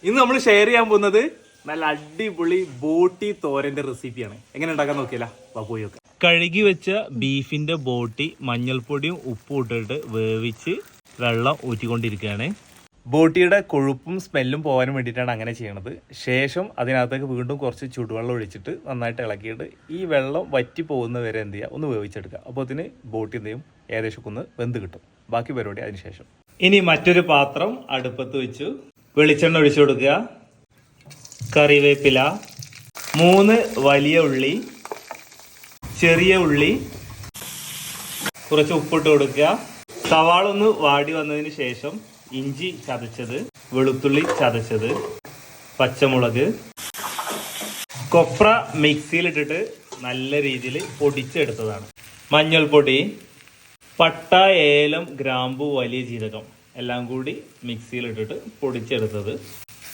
ഇന്ന് നമ്മൾ ഷെയർ ചെയ്യാൻ പോകുന്നത് നല്ല അടിപൊളി ബോട്ടി തോരന്റെ റെസിപ്പിയാണ്. എങ്ങനെ ഉണ്ടാക്കാൻ നോക്കിയല്ല പോയി നോക്കാം. കഴുകി വെച്ച ബീഫിന്റെ ബോട്ടി മഞ്ഞൾപ്പൊടിയും ഉപ്പും ഇട്ടിട്ട് വേവിച്ച് വെള്ളം ഊറ്റിക്കൊണ്ടിരിക്കുകയാണ്. ബോട്ടിയുടെ കൊഴുപ്പും സ്മെല്ലും പോകാനും വേണ്ടിയിട്ടാണ് അങ്ങനെ ചെയ്യണത്. ശേഷം അതിനകത്തേക്ക് വീണ്ടും കുറച്ച് ചുടുവെള്ളം ഒഴിച്ചിട്ട് നന്നായിട്ട് ഇളക്കിയിട്ട് ഈ വെള്ളം വറ്റി പോകുന്ന വരെ എന്ത് ചെയ്യുക, ഒന്ന് വേവിച്ചെടുക്കുക. അപ്പോൾ അതിന് ബോട്ടി എന്ത് ചെയ്യും, ഏകദേശം ഒന്ന് വെന്ത് കിട്ടും. ബാക്കി പരിപാടി അതിനുശേഷം. ഇനി മറ്റൊരു പാത്രം അടുപ്പത്ത് വെച്ചു വെളിച്ചെണ്ണ ഒഴിച്ചു കൊടുക്കുക. കറിവേപ്പില, 3 വലിയ ഉള്ളി, ചെറിയ ഉള്ളി, കുറച്ച് ഉപ്പിട്ട് കൊടുക്കുക. സവാള ഒന്ന് വാടി വന്നതിന് ശേഷം ഇഞ്ചി ചതച്ചത്, വെളുത്തുള്ളി ചതച്ചത്, പച്ചമുളക്, കൊപ്ര മിക്സിയിലിട്ടിട്ട് നല്ല രീതിയിൽ പൊടിച്ചെടുത്തതാണ്, മഞ്ഞൾപ്പൊടി, പട്ട, ഏലം, ഗ്രാമ്പു, വലിയ ജീരകം എല്ലാം കൂടി മിക്സിയിലിട്ടിട്ട് പൊടിച്ചെടുത്തത്,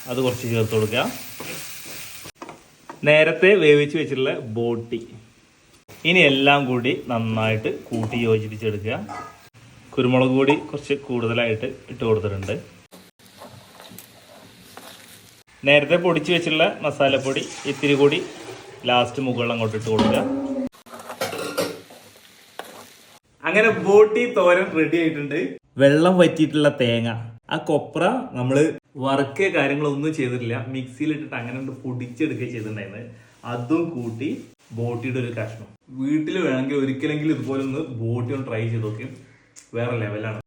അത് കുറച്ച് ചേർത്ത് കൊടുക്കുക. നേരത്തെ വേവിച്ച് വെച്ചിട്ടുള്ള ബോട്ടി ഇനി എല്ലാം കൂടി നന്നായിട്ട് കൂട്ടി യോജിപ്പിച്ചെടുക്കുക. കുരുമുളക് പൊടി കുറച്ച് കൂടുതലായിട്ട് ഇട്ട് കൊടുത്തിട്ടുണ്ട്. നേരത്തെ പൊടിച്ച് വെച്ചിട്ടുള്ള മസാലപ്പൊടി ഇത്തിരി കൂടി ലാസ്റ്റ് മുകളിൽ അങ്ങോട്ട് ഇട്ട് കൊടുക്കുക. അങ്ങനെ ബോട്ടി തോരൻ റെഡി ആയിട്ടുണ്ട്. വെള്ളം വറ്റിയിട്ടുള്ള തേങ്ങ, ആ കൊപ്ര നമ്മൾ വറുക്കുക കാര്യങ്ങളൊന്നും ചെയ്തിട്ടില്ല, മിക്സിയിലിട്ടിട്ട് അങ്ങനെ പൊടിച്ചെടുക്കുക ചെയ്തിട്ടുണ്ടായിരുന്നു. അതും കൂട്ടി ബോട്ടിയുടെ ഒരു കഷ്ണം. വീട്ടിൽ വേണമെങ്കിൽ ഒരിക്കലെങ്കിലും ഇതുപോലെ ഒന്ന് ബോട്ടി ഒന്ന് ട്രൈ ചെയ്ത് നോക്കി, വേറെ ലെവലാണ്.